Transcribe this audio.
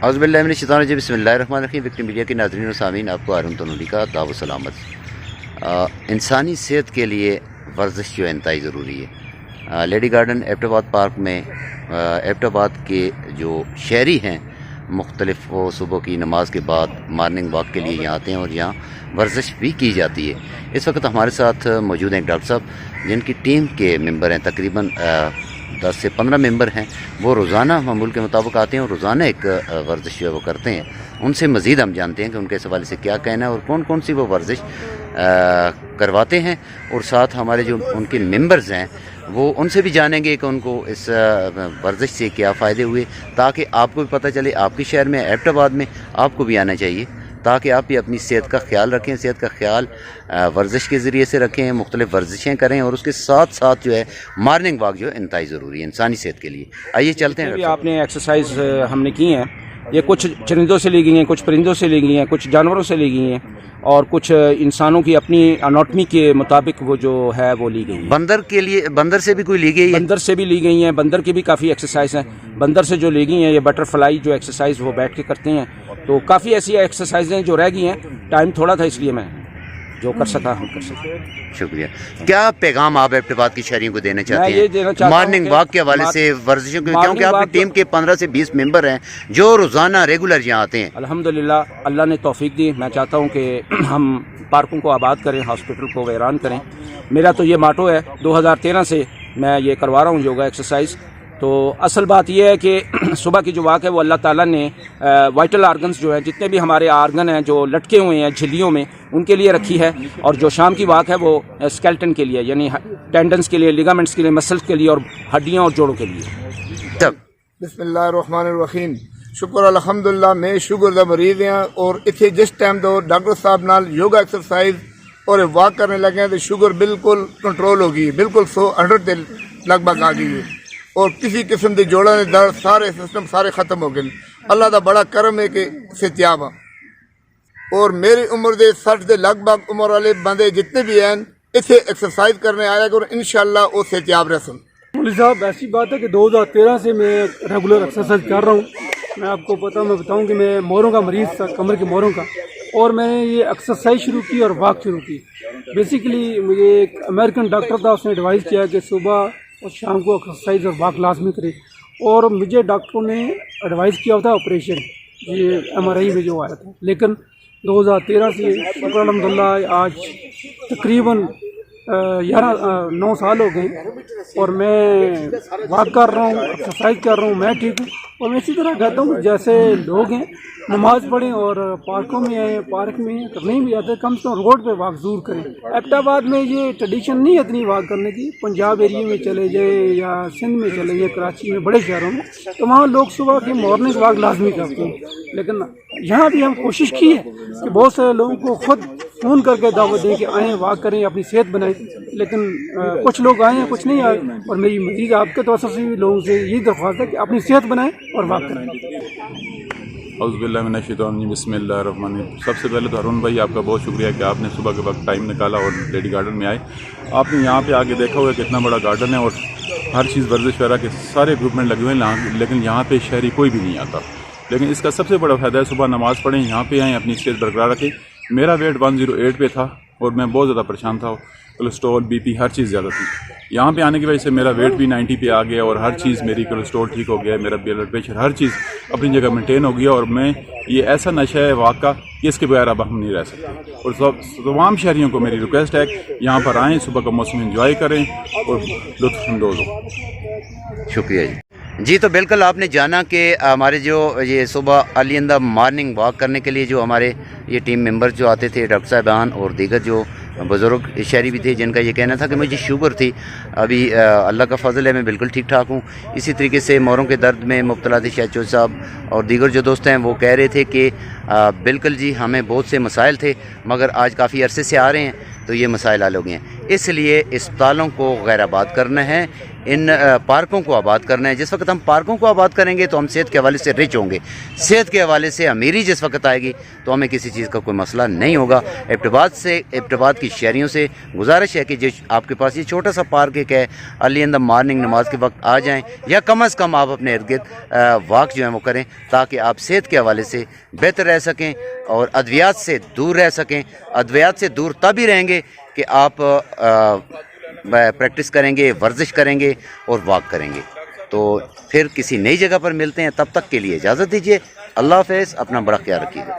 اعوذ باللہ من الشیطان الرجیم بسم اللہ الرحمن الرحیم۔ وکٹری میڈیا کے ناظرین و سامعین، آپ کو ہارون تنوری کا آداب و سلامت۔ انسانی صحت کے لیے ورزش جو ہے انتہائی ضروری ہے۔ لیڈی گارڈن ایبٹ آباد پارک میں ایبٹ آباد کے جو شہری ہیں مختلف وہ صبح کی نماز کے بعد مارننگ واک کے لیے یہاں آتے ہیں اور یہاں ورزش بھی کی جاتی ہے۔ اس وقت ہمارے ساتھ موجود ہیں ایک ڈاکٹر صاحب جن کی ٹیم کے ممبر ہیں، تقریباً 10 سے 15 ممبر ہیں۔ وہ روزانہ معمول کے مطابق آتے ہیں اور روزانہ ایک ورزش جو ہے وہ کرتے ہیں۔ ان سے مزید ہم جانتے ہیں کہ ان کے اس حوالے سے کیا کہنا ہے اور کون کون سی وہ ورزش کرواتے ہیں، اور ساتھ ہمارے جو ان کے ممبرز ہیں وہ ان سے بھی جانیں گے کہ ان کو اس ورزش سے کیا فائدے ہوئے، تاکہ آپ کو بھی پتہ چلے آپ کے شہر میں ایبٹ آباد میں آپ کو بھی آنا چاہیے، تاکہ آپ بھی اپنی صحت کا خیال رکھیں، صحت کا خیال ورزش کے ذریعے سے رکھیں، مختلف ورزشیں کریں، اور اس کے ساتھ ساتھ جو ہے مارننگ واک جو ہے انتہائی ضروری ہے انسانی صحت کے لیے۔ آئیے چلتے ہیں۔ آپ نے ایکسرسائز ہم نے کی ہیں، یہ کچھ چرندوں سے لی گئی ہیں، کچھ پرندوں سے لی گئی ہیں، کچھ جانوروں سے لی گئی ہیں، اور کچھ انسانوں کی اپنی اناٹمی کے مطابق وہ جو ہے وہ لی گئی ہیں۔ بندر کے لیے، بندر سے بھی کوئی لی گئی ہے؟ بندر سے بھی لی گئی ہیں، بندر کی بھی کافی ایکسرسائز ہیں۔ بندر سے جو لی گئی ہیں، یہ بٹر فلائی جو ایکسرسائز وہ بیٹھ کے کرتے ہیں، تو کافی ایسی ایکسرسائز ہیں جو رہ گئی ہیں۔ ٹائم تھوڑا تھا اس لیے میں جو کر سکا ہم کر سکتے۔ شکریہ۔ کیا پیغام آپ ایبٹ آباد کی شہریوں کو دینا چاہتے یہ دینا ہیں چاہتا ہوں مارننگ کہ واک کے حوالے سے، ورزشوں کے، کیونکہ آپ کی ٹیم کے 15 سے 20 ممبر ہیں جو روزانہ ریگولر یہاں آتے ہیں؟ الحمدللہ اللہ نے توفیق دی۔ میں چاہتا ہوں کہ ہم پارکوں کو آباد کریں، ہاسپٹل کو ویران کریں۔ میرا تو یہ ماٹو ہے، 2013 سے میں یہ کروا رہا ہوں یوگا ایکسرسائز۔ تو اصل بات یہ ہے کہ صبح کی جو واک ہے وہ اللہ تعالیٰ نے وائٹل آرگنز جو ہیں، جتنے بھی ہمارے آرگن ہیں جو لٹکے ہوئے ہیں جھلیوں میں، ان کے لیے رکھی ہے، اور جو شام کی واک ہے وہ اسکیلٹن کے لیے، یعنی ٹینڈنس کے لیے، لیگامنٹس کے لیے، مسلس کے لیے، اور ہڈیاں اور جوڑوں کے لیے۔ بسم اللہ الرحمن الرحیم۔ شکر الحمدللہ، میں شوگر دا مریض ہاں، اور اتنے جس ٹائم تو ڈاکٹر صاحب نال یوگا ایکسرسائز اور واک کرنے لگے ہیں تو شوگر بالکل کنٹرول ہو گئی، بالکل 100 تے لگ بھگ آ گئی ہے، اور کسی قسم کے جوڑوں کے درد سارے سسٹم سارے ختم ہو گئے۔ اللہ دا بڑا کرم ہے کہ صحتیاب ہاں، اور میری عمر دے 60 دے لگ بھگ عمر والے بندے جتنے بھی ہیں اتنے ایکسرسائز کرنے آیا کرو، انشاءاللہ وہ صحتیاب رہ سن۔ مولوی صاحب ایسی بات ہے کہ 2013 سے میں ریگولر ایکسرسائز کر رہا ہوں۔ میں آپ کو میں بتاؤں کہ میں موروں کا مریض تھا، کمر کے موروں کا، اور میں نے یہ ایکسرسائز شروع کی اور واک شروع کی۔ بیسیکلی مجھے ایک امریکن ڈاکٹر تھا، اس نے ایڈوائز کیا کہ صبح اور شام کو ایکسرسائز اور واک لازمی کرے، اور مجھے ڈاکٹروں نے ایڈوائز کیا تھا آپریشن، یہ MRI میں جو آیا تھا، لیکن 2013 سے شکر الحمدللہ آج تقریباً 9 سال ہو گئے، اور میں واک کر رہا ہوں، ایکسرسائز کر رہا ہوں، میں ٹھیک ہوں۔ اور میں اسی طرح کہتا ہوں کہ جیسے لوگ ہیں نماز پڑھیں اور پارکوں میں آئیں، پارک میں نہیں بھی آتے کم سے کم روڈ پہ واک ضرور کریں۔ ایبٹ آباد میں یہ ٹریڈیشن نہیں ہے اتنی واک کرنے کی، پنجاب ایریے میں چلے جائیں یا سندھ میں چلے جائیں، کراچی میں، بڑے شہروں میں، تو وہاں لوگ صبح کی مارننگ واک لازمی کرتے ہیں۔ لیکن یہاں بھی ہم کوشش کی ہے کہ بہت سارے لوگوں کو خود فون کر کے دعوت دیں کہ آئیں واک کریں، اپنی صحت بنائیں، لیکن کچھ لوگ آئے ہیں کچھ نہیں آئے، اور میری مزید آپ کے توسط سے بھی لوگوں سے یہی درخواست ہے کہ اپنی صحت بنائیں اور واک کریں۔ اعوذ باللہ من الشیطان الرجیم، بسم اللہ الرحمن الرحیم۔ سب سے پہلے تو ہارون بھائی آپ کا بہت شکریہ کہ آپ نے صبح کے وقت ٹائم نکالا اور لیڈی گارڈن میں آئے۔ آپ نے یہاں پہ آ کے دیکھا ہوگا کتنا بڑا گارڈن ہے، اور ہر چیز ورزش وغیرہ کے سارے اکوپمنٹ لگے ہوئے ہیں، لیکن یہاں پہ شہری کوئی بھی نہیں آتا۔ لیکن اس کا سب سے بڑا فائدہ ہے صبح نماز پڑھیں، یہاں پہ آئیں، اپنی صحت برقرار رکھیں۔ میرا ویٹ 108 پہ تھا اور میں بہت زیادہ پریشان تھا، کولیسٹرول، BP ہر چیز زیادہ تھی۔ یہاں پہ آنے کی وجہ سے میرا ویٹ بھی 90 پہ آ گیا، اور ہر چیز، میری کولیسٹرول ٹھیک ہو گیا، میرا بلڈ پریشر، ہر چیز اپنی جگہ مینٹین ہو گیا۔ اور میں یہ ایسا نشہ ہے واک کا کہ اس کے بغیر اب ہم نہیں رہ سکتے، اور تمام شہریوں کو میری ریکویسٹ ہے کہ یہاں پر آئیں، صبح کا موسم انجوائے کریں اور لطف اندوز ہوں۔ شکریہ جی۔ جی تو بالکل آپ نے جانا کہ ہمارے جو یہ صبح علی اندہ مارننگ واک کرنے کے لیے جو ہمارے یہ ٹیم ممبر جو آتے تھے، ڈاکٹر صاحبان اور دیگر جو بزرگ شہری بھی تھے، جن کا یہ کہنا تھا کہ مجھے شوگر تھی، ابھی اللہ کا فضل ہے میں بالکل ٹھیک ٹھاک ہوں۔ اسی طریقے سے موروں کے درد میں مبتلا تھے شہچو صاحب اور دیگر جو دوست ہیں، وہ کہہ رہے تھے کہ بالکل جی ہمیں بہت سے مسائل تھے، مگر آج کافی عرصے سے آ رہے ہیں تو یہ مسائل حل ہو گئے ہیں۔ اس لیے اسپتالوں کو غیر آباد کرنا ہے، ان پارکوں کو آباد کرنا ہے۔ جس وقت ہم پارکوں کو آباد کریں گے تو ہم صحت کے حوالے سے رچ ہوں گے، صحت کے حوالے سے امیری جس وقت آئے گی تو ہمیں کسی چیز کا کوئی مسئلہ نہیں ہوگا۔ ایبٹ آباد کی شہریوں سے گزارش ہے کہ جو آپ کے پاس یہ چھوٹا سا پارک ایک ہے، ارلی ان دا مارننگ نماز کے وقت آ جائیں، یا کم از کم آپ اپنے ارد گرد واک جو ہے وہ کریں، تاکہ آپ صحت کے حوالے سے بہتر رہ سکیں اور ادویات سے دور رہ سکیں۔ ادویات سے دور تب ہی رہیں گے کہ آپ پریکٹس کریں گے، ورزش کریں گے اور واک کریں گے۔ تو پھر کسی نئی جگہ پر ملتے ہیں، تب تک کے لیے اجازت دیجیے۔ اللہ حافظ، اپنا بڑا خیال رکھیے گا۔